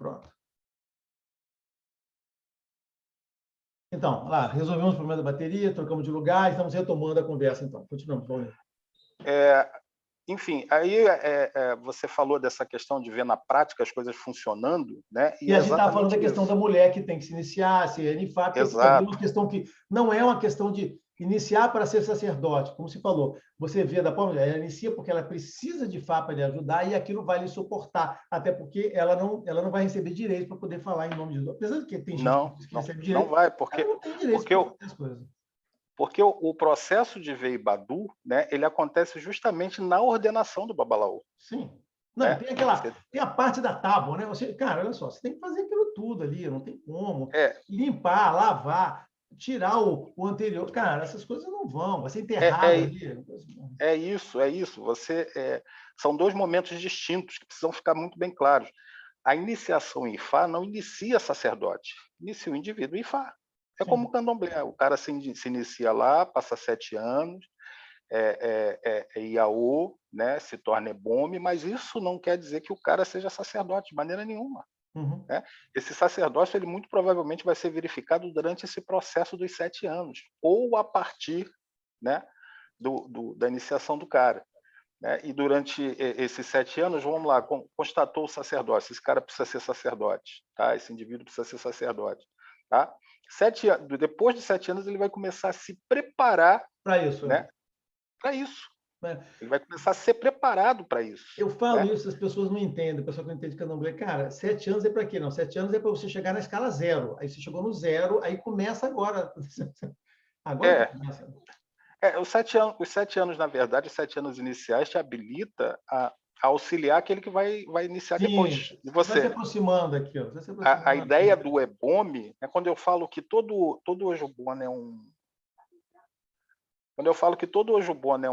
Pronto. Então, lá, resolvemos o problema da bateria, trocamos de lugar, estamos retomando a conversa, então. Continuamos, vamos. Enfim, aí você falou dessa questão de ver na prática as coisas funcionando, né? E a gente estava falando da questão da mulher que tem que se iniciar, se iniciar, porque você vê uma questão que não é uma questão de iniciar para ser sacerdote, como se falou. Você vê da forma, ela inicia porque ela precisa de fato para lhe ajudar e aquilo vai lhe suportar, até porque ela não vai receber direito para poder falar em nome de Deus. Apesar de que tem gente que recebe direito, não vai, porque, ela não tem direito para fazer as coisas. Porque o processo de ver Ibadu, né, ele acontece justamente na ordenação do babalaô. Sim. Não, tem a parte da tábua, né? Cara, olha só, você tem que fazer aquilo tudo ali, não tem como. Limpar, lavar, tirar o anterior. Cara, essas coisas não vão, vai ser enterrado ali. É isso. São dois momentos distintos que precisam ficar muito bem claros. A iniciação em Ifá não inicia sacerdote, inicia o indivíduo em Ifá. É Sim. Como o candomblé, o cara se inicia lá, passa 7 anos, Iaô, né, se torna Ebome, mas isso não quer dizer que o cara seja sacerdote, de maneira nenhuma. Uhum. Né? Esse sacerdócio, ele muito provavelmente vai ser verificado durante esse processo dos 7 anos, ou a partir, né, da iniciação do cara. Né? E durante esses 7 anos, vamos lá, constatou o sacerdócio, esse cara precisa ser sacerdote, tá? Esse indivíduo precisa ser sacerdote. Tá? Depois de 7 anos, ele vai começar a se preparar para isso. Né? Para isso. Ele vai começar a ser preparado para isso. Eu falo isso, as pessoas não entendem, o pessoal que não entende candomblé. Cara, 7 anos é para quê? Não, 7 anos é para você chegar na escala 0. Aí você chegou no 0, aí começa agora. Agora começa. Os 7 anos, na verdade, os 7 anos iniciais te habilita a auxiliar aquele que vai iniciar depois de você. Vai se aproximando aqui. Ó. A ideia do Ebome é quando eu falo que todo Ojubona é um... Quando eu falo que todo Ojubona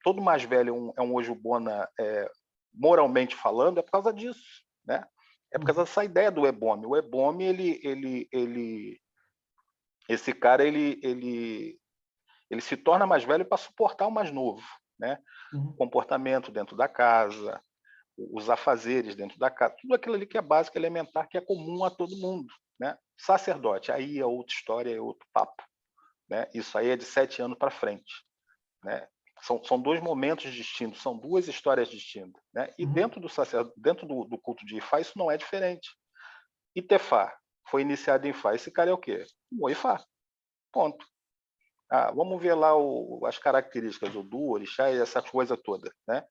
todo mais velho é um Ojubona moralmente falando, é por causa disso, né? É por causa dessa ideia do Ebome. O Ebome, esse cara, ele se torna mais velho para suportar o mais novo, né? O comportamento dentro da casa, os afazeres dentro da casa, tudo aquilo ali que é básico, elementar, que é comum a todo mundo, né? Sacerdote, aí é outra história, é outro papo. Né? Isso aí é de 7 anos para frente. Né? São dois momentos distintos, são duas histórias distintas. Né? E dentro do culto de Ifá, isso não é diferente. Itefá foi iniciado em Ifá. Esse cara é o quê? O Ifá. Ponto. Vamos ver lá as características do Du, Orixá e essa coisa toda. Né?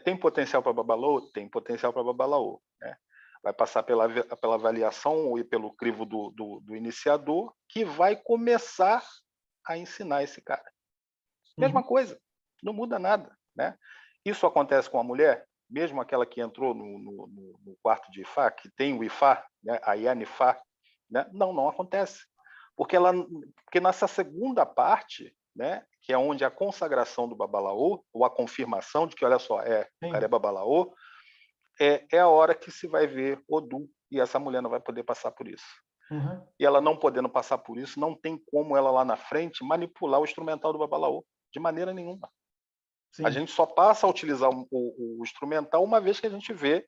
Tem potencial para Babalaô? Tem potencial para Babalaô. Né? Vai passar pela avaliação e pelo crivo do iniciador, que vai começar a ensinar esse cara. Mesma coisa, não muda nada. Né? Isso acontece com a mulher, mesmo aquela que entrou no quarto de Ifá, que tem o Ifá, né? A Yanifá, né? Não acontece. Porque nessa segunda parte, né? Que é onde a consagração do Babalaô, ou a confirmação de que, olha só, o cara é Babalaô, é a hora que se vai ver Odu, e essa mulher não vai poder passar por isso. E ela não podendo passar por isso, não tem como ela lá na frente manipular o instrumental do Babalaô, de maneira nenhuma. Sim. A gente só passa a utilizar o instrumental uma vez que a gente vê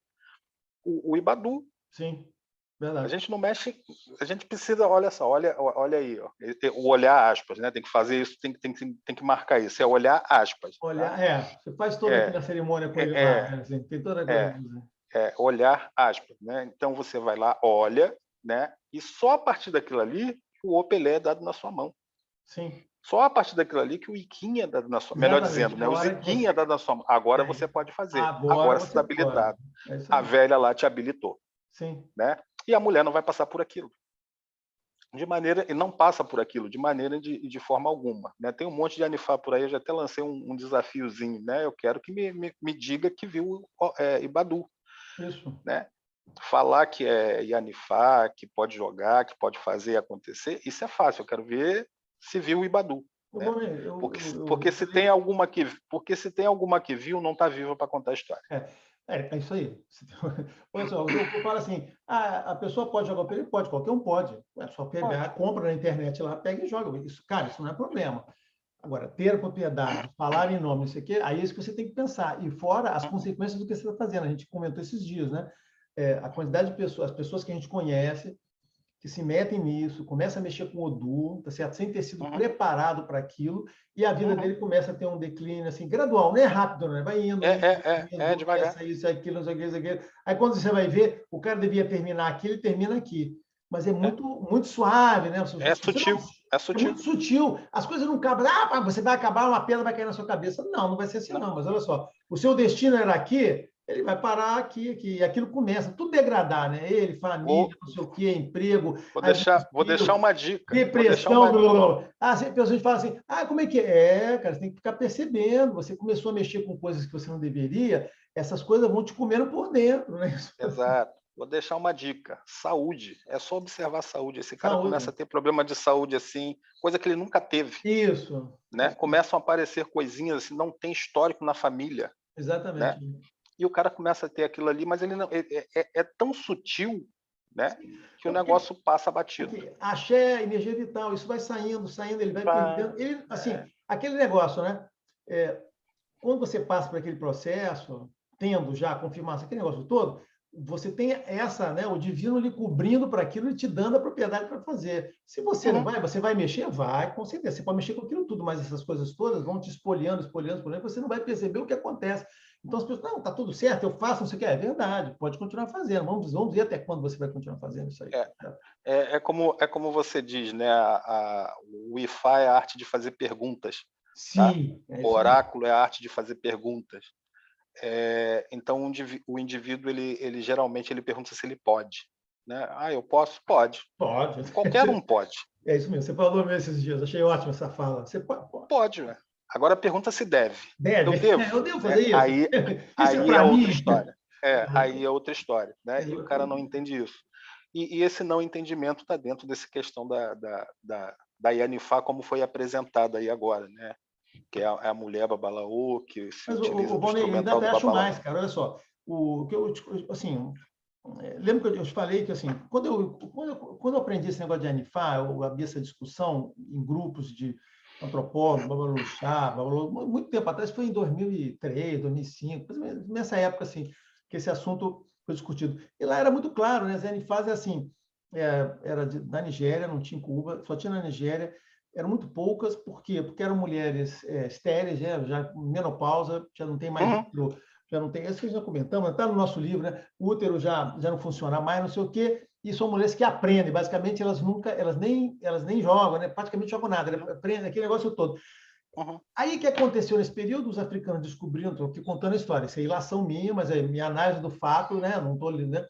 o Ibadu. Sim, verdade. A gente não mexe, a gente precisa, olha só, olha aí, ó, o olhar aspas, né? Tem que fazer isso, tem que marcar isso, é olhar aspas. Olhar, tá? Você faz toda aquela cerimônia com ele lá, assim, tem toda a coisa. Olhar aspas, né? Então você vai lá, olha, né? E só a partir daquilo ali o opelé é dado na sua mão. Sim. Só a partir daquilo ali que o Iquim é dado na sua mão. Melhor dizendo, né? O Ziquim é dado na sua mão. Agora você pode fazer. Agora você está habilitado. A velha lá te habilitou. Sim. Né? E a mulher não vai passar por aquilo. E não passa por aquilo de maneira de forma alguma. Né? Tem um monte de Anifá por aí, eu já até lancei um desafiozinho. Né? Eu quero que me diga que viu Ibadu. Isso. Né? Falar que é Yanifá, que pode jogar, que pode fazer acontecer, isso é fácil. Eu quero ver se viu o Ibadu. Né? Porque se tem alguma que viu, não está viva para contar a história. É isso aí. Olha só, eu falo assim, a pessoa pode jogar para ele? Pode, qualquer um pode. É só pegar, compra na internet lá, pega e joga. Isso, cara, isso não é problema. Agora, ter propriedade, falar em nome, isso aqui, aí é isso que você tem que pensar. E fora as consequências do que você está fazendo. A gente comentou esses dias, né? a quantidade de pessoas, as pessoas que a gente conhece, que se metem nisso, começa a mexer com o Odoo, tá certo? Sem ter sido preparado para aquilo, e a vida dele começa a ter um declínio assim, gradual, não é rápido, né? Vai indo, indo, devagar. Isso, aquilo, não sei o que, isso, aquilo. Aí quando você vai ver, o cara devia terminar aqui, ele termina aqui. Mas é muito suave, né? É sutil. É muito sutil. As coisas não acabam. Você vai acabar, uma pedra vai cair na sua cabeça. Não, não vai ser assim, não. Mas olha só, o seu destino era aqui, ele vai parar aqui, e aquilo começa tudo degradar, né? Ele, família, não sei o quê, emprego. Vou deixar uma dica. Depressão, blá, blá, blá. Assim, a pessoa fala assim, como é que é? Cara, você tem que ficar percebendo. Você começou a mexer com coisas que você não deveria, essas coisas vão te comendo por dentro, né? Exato. Vou deixar uma dica. Saúde. É só observar a saúde. Esse cara começa a ter problema de saúde assim, coisa que ele nunca teve. Isso. Né? Começam a aparecer coisinhas assim, não tem histórico na família. Exatamente. Né? E o cara começa a ter aquilo ali, mas ele não é tão sutil, né, que o negócio passa batido. Axé, energia vital, isso vai saindo, ele vai perdendo. Assim, aquele negócio, né? Quando você passa por aquele processo, tendo já a confirmação, aquele negócio todo, você tem né, o divino lhe cobrindo para aquilo e te dando a propriedade para fazer. Se você não vai, você vai mexer? Vai, com certeza. Você pode mexer com aquilo tudo, mas essas coisas todas vão te espoliando, você não vai perceber o que acontece. Então as pessoas, não, tá tudo certo, eu faço, não sei o que. É verdade, pode continuar fazendo. Vamos ver até quando você vai continuar fazendo isso aí. É como você diz, né? O Ifá é a arte de fazer perguntas. Sim. Tá? O oráculo é a arte de fazer perguntas. Então o indivíduo ele geralmente ele pergunta se ele pode, né? Eu posso? Pode. Qualquer um pode. É isso mesmo. Você falou mesmo esses dias. Achei ótima essa fala. Você pode, né? Agora pergunta se deve. Deve. Eu devo fazer isso. Aí é outra história. Aí é outra história, né? E o cara não entende isso. E esse não entendimento está dentro dessa questão da Yanifá, como foi apresentada aí agora, né? Que é a mulher babalaô, que se utiliza do instrumental do babalaô. Acho mais, cara. Olha só, assim, lembro que eu te falei que assim, quando eu aprendi esse negócio de Yanifá, eu abri essa discussão em grupos de antropólogos, babaluxá, muito tempo atrás, foi em 2003, 2005, nessa época assim, que esse assunto foi discutido. E lá era muito claro, né? As Yanifás é assim, era da Nigéria, não tinha em Cuba, só tinha na Nigéria. Eram muito poucas, por quê? Porque eram mulheres estéreis, já menopausa, já não tem mais útero, já não tem, isso que já comentamos, está no nosso livro, né? O útero já não funciona mais, não sei o quê, e são mulheres que aprendem, basicamente elas nem jogam, né? Praticamente jogam nada, aprendem aquele negócio todo. Aí que aconteceu nesse período, os africanos descobriram, estou aqui contando a história, isso é ilação minha, mas é minha análise do fato, né? Não estou ali, né?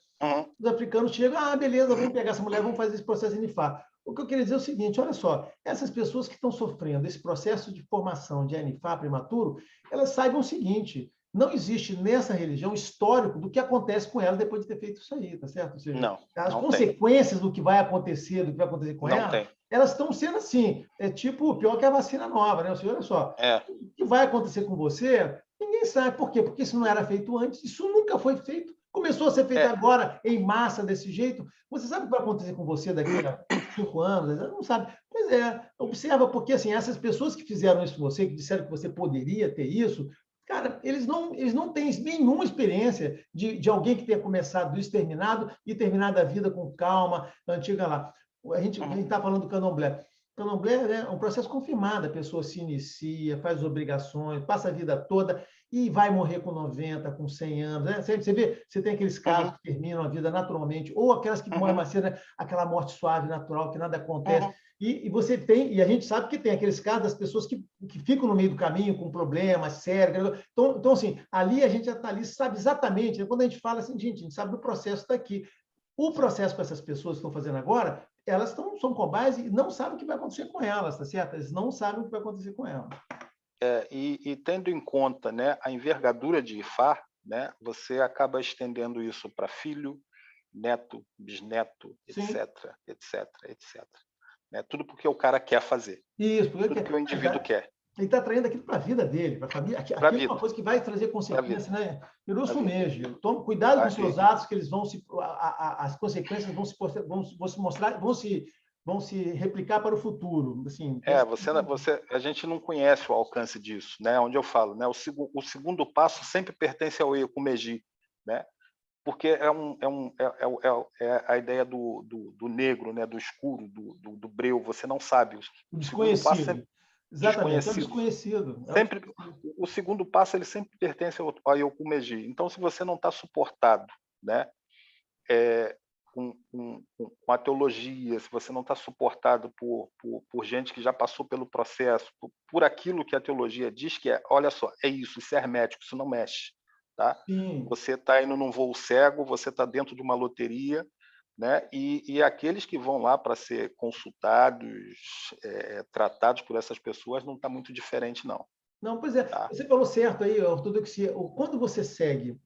Os africanos chegam, beleza, vamos pegar essa mulher, vamos fazer esse processo de NIFA. O que eu queria dizer é o seguinte, olha só, essas pessoas que estão sofrendo esse processo de formação de NIFA prematuro, elas saibam o seguinte, não existe nessa religião histórico do que acontece com ela depois de ter feito isso aí, tá certo? Ou seja, as consequências do que vai acontecer, com ela, elas estão sendo assim, tipo, pior que a vacina nova, né? Ou seja, olha só, o que vai acontecer com você, ninguém sabe. Por quê? Porque isso não era feito antes, isso nunca foi feito. Começou a ser feito agora, em massa, desse jeito. Você sabe o que vai acontecer com você daqui a 5 anos? Não sabe. Pois observa, porque assim, essas pessoas que fizeram isso com você, que disseram que você poderia ter isso, cara, eles não têm nenhuma experiência de alguém que tenha começado isso, terminado, e terminado a vida com calma, antiga lá. A gente está falando do candomblé. Candomblé é um processo confirmado, a pessoa se inicia, faz obrigações, passa a vida toda e vai morrer com 90, com 100 anos. Né? Você vê, você tem aqueles casos que terminam a vida naturalmente, ou aquelas que morrem mais cedo, né? Aquela morte suave, natural, que nada acontece. E você tem, e a gente sabe que tem aqueles casos das pessoas que ficam no meio do caminho com problemas sérios. Então, assim, ali a gente já está ali, sabe exatamente, né? Quando a gente fala assim, gente, a gente sabe do processo daqui. O processo com essas pessoas que estão fazendo agora, elas são cobaias e não sabem o que vai acontecer com elas, tá certo? Eles não sabem o que vai acontecer com elas. E tendo em conta, né, a envergadura de Ifá, né, você acaba estendendo isso para filho, neto, bisneto, etc, etc, etc. Né? Tudo porque o cara quer fazer. Isso, tudo que o indivíduo quer. Ele está traindo aquilo para a vida dele, para a família. Aquilo é uma coisa que vai trazer consequências, né? Peruço mesmo. Tome cuidado com seus atos, que eles as consequências vão se replicar para o futuro. Assim, a gente não conhece o alcance disso, né? Onde eu falo, né? O segundo passo sempre pertence ao Ecumeji, né? porque é a ideia do negro, né? Do escuro, do breu, você não sabe. O desconhecido. Exatamente, é o desconhecido. Sempre, o segundo passo ele sempre pertence ao Yokumeji. Então, se você não está suportado, né, com a teologia, se você não está suportado por gente que já passou pelo processo, por aquilo que a teologia diz que olha só, isso é hermético, isso não mexe. Tá? Você está indo num voo cego, você está dentro de uma loteria, né? E aqueles que vão lá para ser consultados, tratados por essas pessoas, não está muito diferente, não. Não, pois é. Tá? Você falou certo aí, a ortodoxia. Quando você segue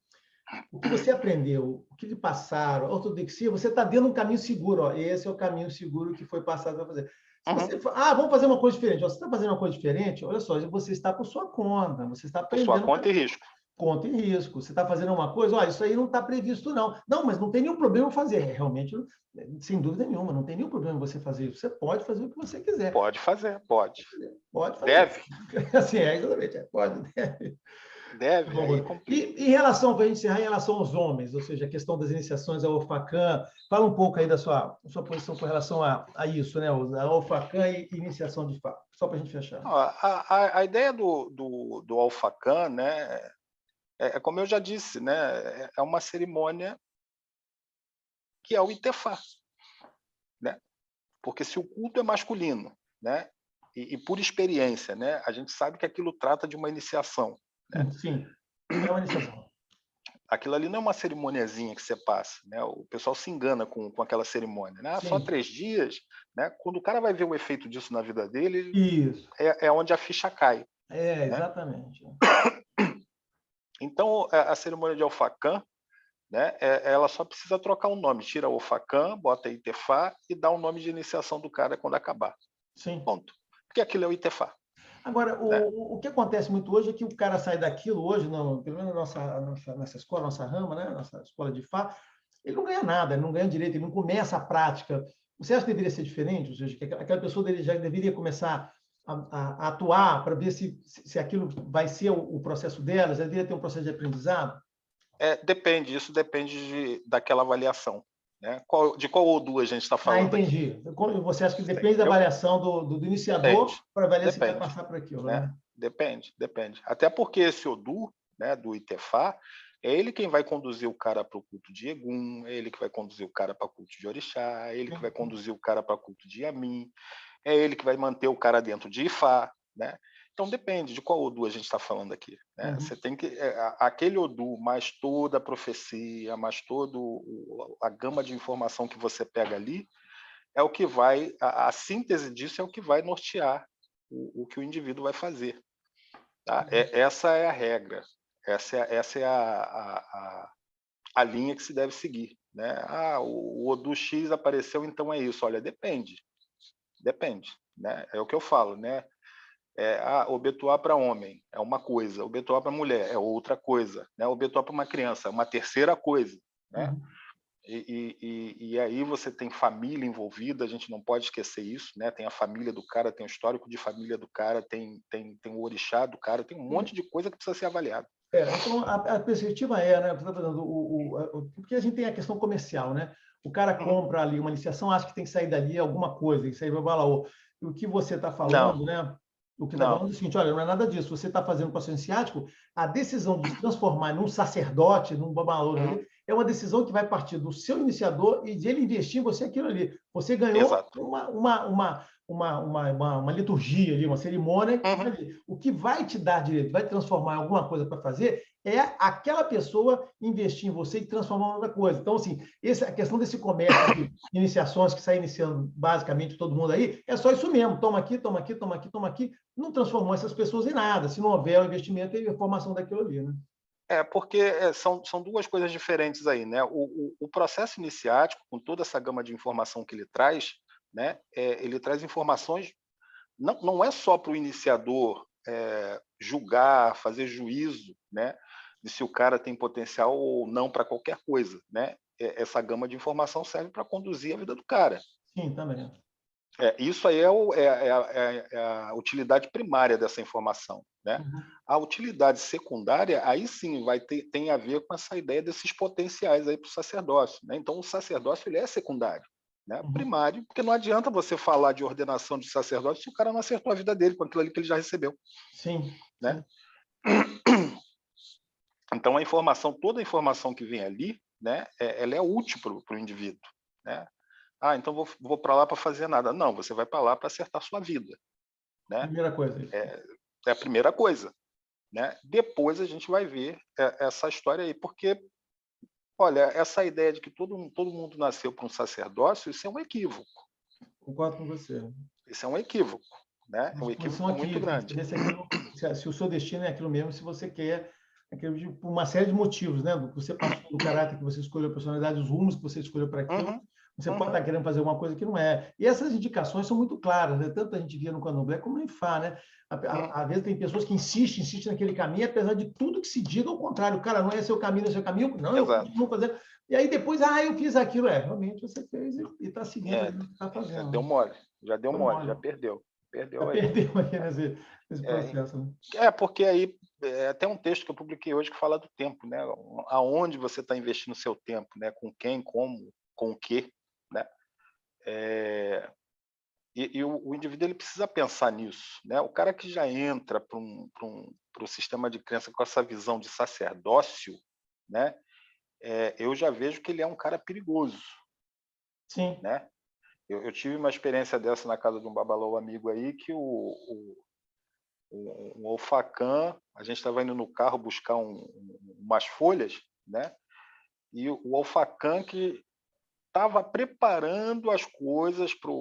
o que você aprendeu, o que lhe passaram, a ortodoxia, você está dentro de um caminho seguro. Ó. Esse é o caminho seguro que foi passado para fazer. Se você vamos fazer uma coisa diferente. Você está fazendo uma coisa diferente, olha só, você está por sua conta, você está aprendendo. Por sua conta e risco. Conta e risco. Você está fazendo uma coisa, isso aí não está previsto, não. Não, mas não tem nenhum problema fazer. Realmente, sem dúvida nenhuma, não tem nenhum problema você fazer isso. Você pode fazer o que você quiser. Pode fazer, pode. Pode fazer. Deve. Assim, exatamente. Pode, deve. Deve. E em relação, para a gente encerrar, em relação aos homens, ou seja, a questão das iniciações ao Ofakam, fala um pouco aí da sua posição com relação a isso, né? A Ofakam e iniciação de fato, só para a gente fechar. A ideia do Ofakam, né? Como eu já disse, né? É uma cerimônia que é o Itefá, né? Porque se o culto é masculino, né? E por experiência, né? A gente sabe que aquilo trata de uma iniciação. Né? Sim, é uma iniciação. Aquilo ali não é uma cerimoniazinha que você passa, né? O pessoal se engana com aquela cerimônia, né? Só 3 dias, né? Quando o cara vai ver o efeito disso na vida dele, isso. É onde a ficha cai. Exatamente. Né? Então, a cerimônia de Ofakam, né? Ela só precisa trocar um nome, tira o Ofakam, bota Itefá e dá o nome de iniciação do cara quando acabar. Sim. Ponto. Porque aquilo é o Itefá. Agora, o que acontece muito hoje é que o cara sai daquilo hoje, pelo menos nossa escola, nossa rama, né? Nossa escola de Fá, ele não ganha nada, ele não ganha direito, ele não começa a prática. Você acha que deveria ser diferente? Ou seja, que aquela pessoa dele já deveria começar a atuar para ver se aquilo vai ser o processo dela, já deveria ter um processo de aprendizado? Depende, isso depende daquela avaliação. Né? De qual Odu a gente está falando? Entendi. Aqui? Você acha que depende da avaliação do iniciador para avaliar se vai passar por aquilo, né? Depende. Até porque esse Odu, né, do Itefá, é ele quem vai conduzir o cara para o culto de Egum, é ele que vai conduzir o cara para o culto de Orixá, é ele que vai conduzir o cara para o culto de Yamin, é ele que vai manter o cara dentro de Ifá, né? Então depende de qual Odu a gente está falando aqui. Né? Você tem que aquele Odu, mais toda a profecia, mais toda a gama de informação que você pega ali, é o que vai, a síntese disso é o que vai nortear o que o indivíduo vai fazer. Tá? Essa é a regra, essa é a linha que se deve seguir. Né? O Odu X apareceu, então é isso. Olha, depende. Né? É o que eu falo, né? O Betuá para homem é uma coisa, o Betuá para mulher é outra coisa, né? O Betuá para uma criança é uma terceira coisa. Né? E aí você tem família envolvida, a gente não pode esquecer isso, né? Tem a família do cara, tem o histórico de família do cara, tem o orixá do cara, tem um monte de coisa que precisa ser avaliado. Então, a perspectiva né? Você está falando, porque a gente tem a questão comercial, né? O cara compra ali uma iniciação, acha que tem que sair dali alguma coisa, tem que sair balaô. E o que você está falando, né? O que está falando é o seguinte, olha, não é nada disso. Você está fazendo o processo iniciático, a decisão de se transformar num sacerdote, num babalô, é uma decisão que vai partir do seu iniciador e de ele investir em você aquilo ali. Você ganhou uma liturgia ali, uma cerimônia. O que vai te dar direito, vai te transformar em alguma coisa para fazer, é aquela pessoa investir em você e transformar em outra coisa. Então, assim, a questão desse comércio de iniciações que sai iniciando basicamente todo mundo aí, é só isso mesmo. Toma aqui, toma aqui, toma aqui, toma aqui. Não transformou essas pessoas em nada, se não houver o investimento e a formação daquilo ali, né? Porque são 2 coisas diferentes aí, né? O processo iniciático, com toda essa gama de informação que ele traz, né? Ele traz informações, não é só para o iniciador julgar, fazer juízo, né? De se o cara tem potencial ou não para qualquer coisa, né? Essa gama de informação serve para conduzir a vida do cara. Sim, também. Isso aí é a utilidade primária dessa informação, né? A utilidade secundária, aí sim, tem a ver com essa ideia desses potenciais aí para o sacerdócio, né? Então, o sacerdócio ele é secundário, né? Primário, porque não adianta você falar de ordenação de sacerdote se o cara não acertou a vida dele com aquilo ali que ele já recebeu. Sim. Né? Então, toda a informação que vem ali, né, ela é útil para o indivíduo, né? Então vou para lá para fazer nada. Não, você vai para lá para acertar a sua vida. Né? Primeira coisa. É a primeira coisa. Né? Depois a gente vai ver essa história aí, porque, olha, essa ideia de que todo mundo nasceu para um sacerdócio, isso é um equívoco. Concordo com você. Isso é um equívoco. Né? É um equívoco muito grande. Se o seu destino é aquilo mesmo, se você quer, por uma série de motivos, né? Do que você passou, do caráter que você escolheu, a personalidade, os rumos que você escolheu para aquilo, você pode estar querendo fazer alguma coisa que não é. E essas indicações são muito claras, né? Tanto a gente via no Candomblé como no Ifá, né? Às vezes tem pessoas que insistem naquele caminho, apesar de tudo que se diga ao contrário. Cara, não é seu caminho, não é seu caminho. Não, eu continuo fazendo. E aí depois, eu fiz aquilo. Realmente você fez e está seguindo o que está fazendo. Já deu mole, já perdeu. Perdeu aí nesse processo. Né? Porque aí até um texto que eu publiquei hoje que fala do tempo, né? Aonde você está investindo o seu tempo, né? Com quem, como, com o quê, né? E o indivíduo ele precisa pensar nisso, né? O cara que já entra para o sistema de crença com essa visão de sacerdócio, né? Eu já vejo que ele é um cara perigoso. Sim. Né? Eu tive uma experiência dessa na casa de um babalô amigo aí, que um Alfacan, a gente estava indo no carro buscar umas folhas, né? E o Alfacan que estava preparando as coisas para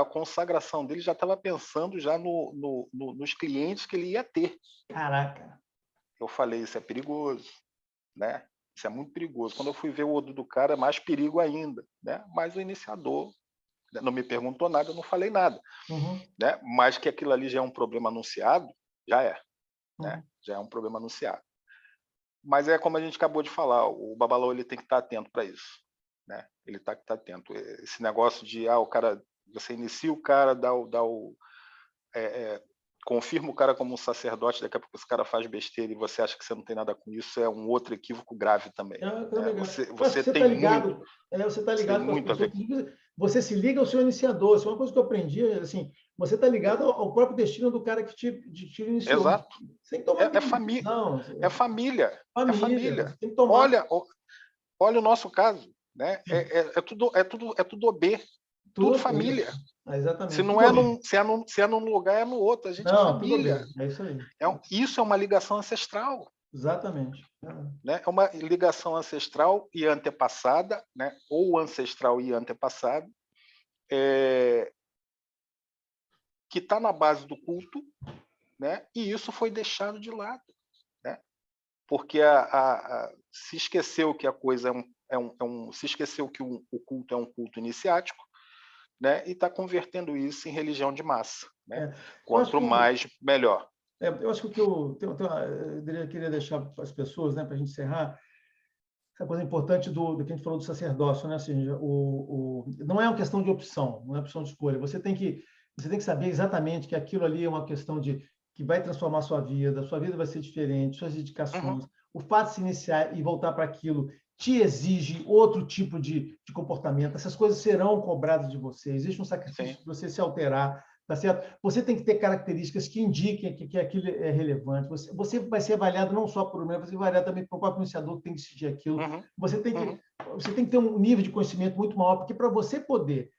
a consagração dele, já estava pensando já nos clientes que ele ia ter. Caraca! Eu falei, isso é perigoso, né? Isso é muito perigoso. Quando eu fui ver o Odu do cara, mais perigo ainda, né? Mas o iniciador não me perguntou nada, eu não falei nada. Né? Mas que aquilo ali já é um problema anunciado, já é. Né? Já é um problema anunciado. Mas é como a gente acabou de falar, o babalô ele tem que estar atento para isso. Né? Ele tem que estar atento. Esse negócio de, o cara, você inicia o cara, confirma o cara como um sacerdote, daqui a pouco esse cara faz besteira e você acha que você não tem nada com isso, é um outro equívoco grave também. Você tem ligado, você está ligado com as pessoas. Você se liga ao seu iniciador. Isso é uma coisa que eu aprendi, assim, você está ligado ao próprio destino do cara que te iniciou. Exato. Sem tomar família. É família. É família. Tem que tomar. Olha o nosso caso. Né? É tudo OB. Tudo família. Exatamente. Se é num lugar, é no outro. A gente é família. É isso aí. Isso é uma ligação ancestral. Exatamente. Né? É uma ligação ancestral e antepassada, né? Ou ancestral e antepassado, que está na base do culto, né? E isso foi deixado de lado. Né? Porque se esqueceu que a coisa se esqueceu que o culto é um culto iniciático, né? E está convertendo isso em religião de massa. Né? Quanto mais, melhor. Eu acho que eu queria deixar para as pessoas, né, para a gente encerrar, essa coisa importante do que a gente falou do sacerdócio, né? Assim, não é uma questão de opção, não é opção de escolha. Você tem que saber exatamente que aquilo ali é uma questão que vai transformar a sua vida vai ser diferente, suas dedicações. O fato de se iniciar e voltar para aquilo te exige outro tipo de comportamento. Essas coisas serão cobradas de você. Existe um sacrifício de você se alterar. Tá certo? Você tem que ter características que indiquem que aquilo é relevante. Você vai ser avaliado não só por mim, você vai avaliar também pelo próprio iniciador que tem que decidir aquilo. Você tem que ter um nível de conhecimento muito maior, porque para você poder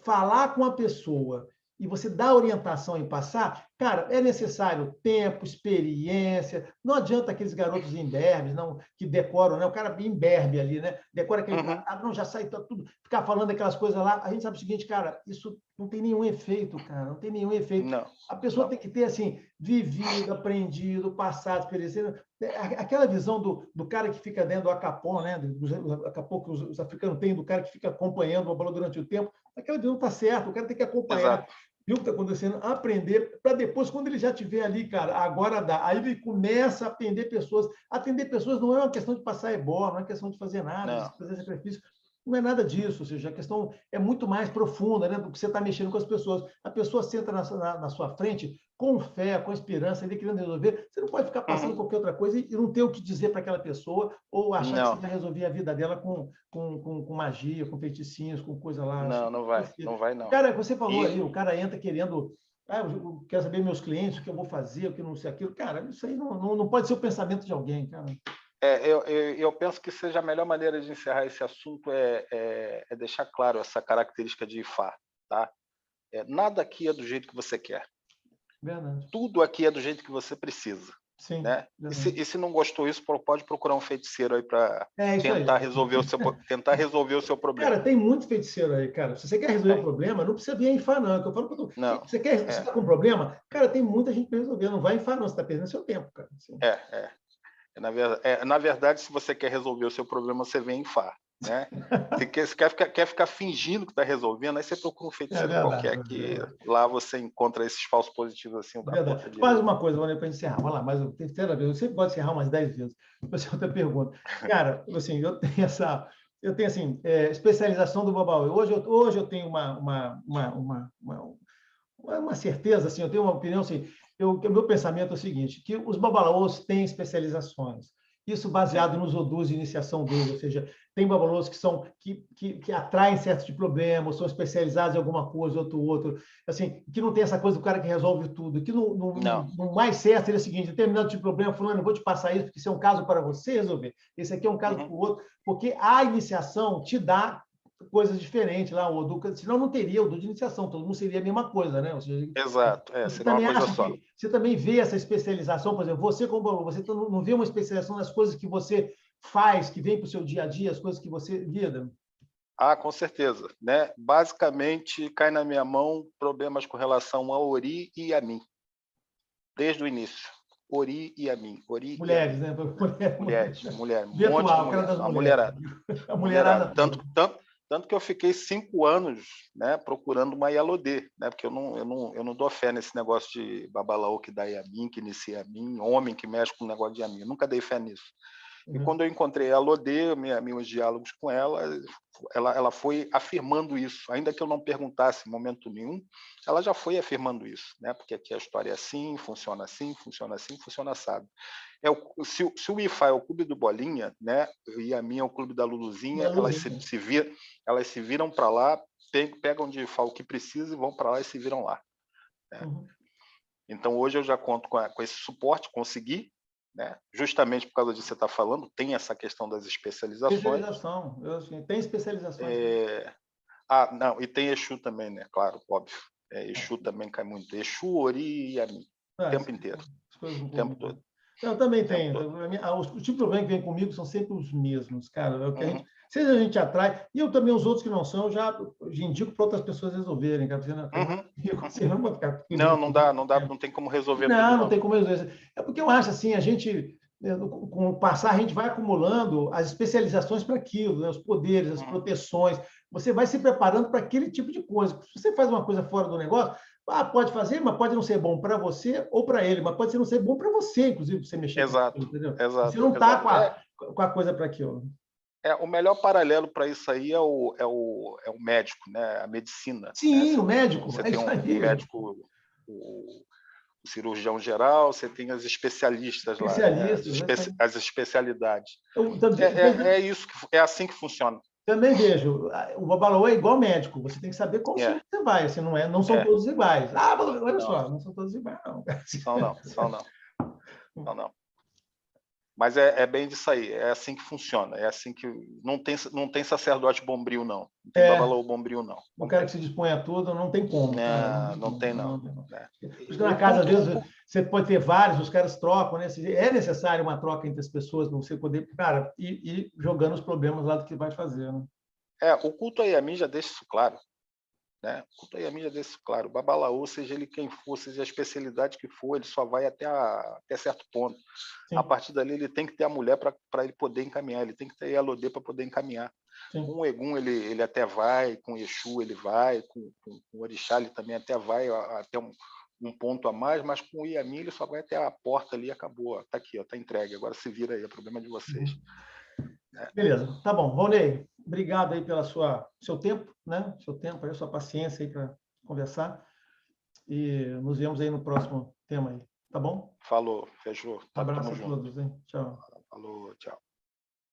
falar com a pessoa e você dar orientação e passar, cara, é necessário tempo, experiência. Não adianta aqueles garotos imberbes, não, que decoram, né? O cara imberbe ali, né? Decora aquele. Não, já sai tudo, ficar falando aquelas coisas lá. A gente sabe o seguinte, cara, isso não tem nenhum efeito, cara, não tem nenhum efeito. Não, a pessoa tem que ter, assim, vivido, aprendido, passado, experiência. Aquela visão do cara que fica dentro do acapó, né? Do acapó que os africanos têm, do cara que fica acompanhando o bola durante o tempo, aquela visão está certa, o cara tem que acompanhar. Exato. Viu o que está acontecendo? Aprender, para depois, quando ele já estiver ali, cara, agora dá. Aí ele começa a atender pessoas. Atender pessoas não é uma questão de passar ebó, não é questão de fazer nada, de fazer sacrifício. Não é nada disso, ou seja, a questão é muito mais profunda, né, do que você está mexendo com as pessoas. A pessoa senta na sua frente com fé, com esperança, ali querendo resolver. Você não pode ficar passando qualquer outra coisa e não ter o que dizer para aquela pessoa ou achar que você vai resolver a vida dela com magia, com feiticinhos, com coisa lá. Não vai, não vai não. Cara, você falou aí, o cara entra querendo... eu quero saber meus clientes, o que eu vou fazer, o que não sei aquilo. Cara, isso aí não pode ser o pensamento de alguém, cara. Eu penso que seja a melhor maneira de encerrar esse assunto é deixar claro essa característica de Ifá, tá? Nada aqui é do jeito que você quer. Verdade. Tudo aqui é do jeito que você precisa. Sim, né? E se não gostou disso, pode procurar um feiticeiro aí para tentar resolver o seu problema. Cara, tem muito feiticeiro aí, cara. Se você quer resolver o problema, não precisa vir em Ifá, não. Eu falo, não. Você está com um problema? Cara, tem muita gente para resolver. Não vai em Ifá, não. Você está perdendo seu tempo, cara. Assim. Na verdade, se você quer resolver o seu problema, você vem em Fá. Né? Se quer ficar fingindo que está resolvendo, aí você procura um feiticeiro qualquer que lá você encontra esses falsos positivos assim. Mais uma coisa, para encerrar. Vamos lá, mas terceira vez. Eu sempre gosto de encerrar umas 10 vezes. Depois outra pergunta. Cara, assim, eu tenho assim, especialização do Babauê. Hoje eu tenho uma certeza, assim, eu tenho uma opinião, assim, o meu pensamento é o seguinte, que os babalaôs têm especializações, isso baseado nos odus de iniciação deles, ou seja, tem babalaôs que atraem certos de problemas, são especializados em alguma coisa, outro, assim, que não tem essa coisa do cara que resolve tudo, que no mais certo seria o seguinte, determinado tipo de problema, fulano, eu vou te passar isso, porque isso é um caso para você resolver, esse aqui é um caso para o outro, porque a iniciação te dá coisas diferentes lá, o Odu, senão não teria o Odu de iniciação, todo mundo seria a mesma coisa, né? Ou seja, exato, seria uma coisa só. Você também vê essa especialização, por exemplo, você não vê uma especialização nas coisas que você faz, que vem para o seu dia a dia, as coisas que você lida? Com certeza, né? Basicamente, cai na minha mão problemas com relação a Ori e a mim, desde o início. Ori e a mim. Mulheres, né? Mulheres. Virtual, cara das mulheres. A mulherada. Tanto que eu fiquei 5 anos, né, procurando uma Ialodê, né, porque eu não dou fé nesse negócio de babalaô que dá Yamin, que inicia Yamin, homem que mexe com o negócio de Yamin. Eu nunca dei fé nisso. E quando eu encontrei a Ialodê, meus diálogos com ela foi afirmando isso, ainda que eu não perguntasse em momento nenhum, ela já foi afirmando isso, né? Porque aqui a história é assim, funciona assado. Se o Ifá é o clube do Bolinha, né? E a minha é o clube da Luluzinha, elas se viram para lá, pegam de Ifá o que precisa e vão para lá e se viram lá. Né? Então hoje eu já conto com esse suporte, consegui, né? Justamente por causa disso que você está falando, tem essa questão das especializações. Tem especializações. Não, e tem Exu também, né? Claro, óbvio. Exu também cai muito. Exu, Ori e Yamin. O tempo inteiro. O tempo todo. Eu também tenho. Os tipos de problema que vem comigo são sempre os mesmos, cara. Seja a gente atrai, e eu também, os outros que não são, eu já indico para outras pessoas resolverem. Cara. Não dá, não tem como resolver tudo. Não tem como resolver. É porque eu acho assim, com o passar, a gente vai acumulando as especializações para aquilo, né? Os poderes, as proteções. Você vai se preparando para aquele tipo de coisa. Se você faz uma coisa fora do negócio, pode fazer, mas pode não ser bom para você ou para ele, mas pode não ser bom para você, inclusive, você mexer com aquilo, entendeu? Você não está com a coisa para aquilo. O melhor paralelo para isso aí é o médico, né? A medicina. Sim, né? O médico. Você tem um médico, o cirurgião geral, você tem as especialistas lá, né? As especialidades. É assim que funciona. Também vejo, o babalaô é igual médico, você tem que saber qual você vai, assim, não são todos iguais. Olha só, não são todos iguais, não. São não. Mas é bem disso aí, é assim que funciona, é assim que... Não tem sacerdote bombril, não. Não tem babalaô bombril, não. O cara que se dispõe a tudo, não tem como. Não tem. Na casa, às vezes, você pode ter vários, os caras trocam, né? É necessário uma troca entre as pessoas para você poder, cara, ir jogando os problemas lá do que vai fazer, né? O culto a Yamin já deixa isso claro. Né? O culto a Yamin já deixa isso claro. O babalaô, seja ele quem for, seja a especialidade que for, ele só vai até certo ponto. Sim. A partir dali, ele tem que ter a mulher para ele poder encaminhar, ele tem que ter a Ialodê para poder encaminhar. Sim. Com o Egum, ele até vai, com o Exu ele vai, com o Orixá ele também até vai, até um ponto a mais, mas com o Yamin ele só vai até a porta ali e acabou. Está aqui, está entregue. Agora se vira aí, é problema de vocês. Beleza, tá bom. Valnei, obrigado aí pelo seu tempo, né? Seu tempo, a sua paciência aí para conversar. E nos vemos aí no próximo tema aí, tá bom? Falou, fechou. Abraço a todos, hein? Tchau. Falou, tchau.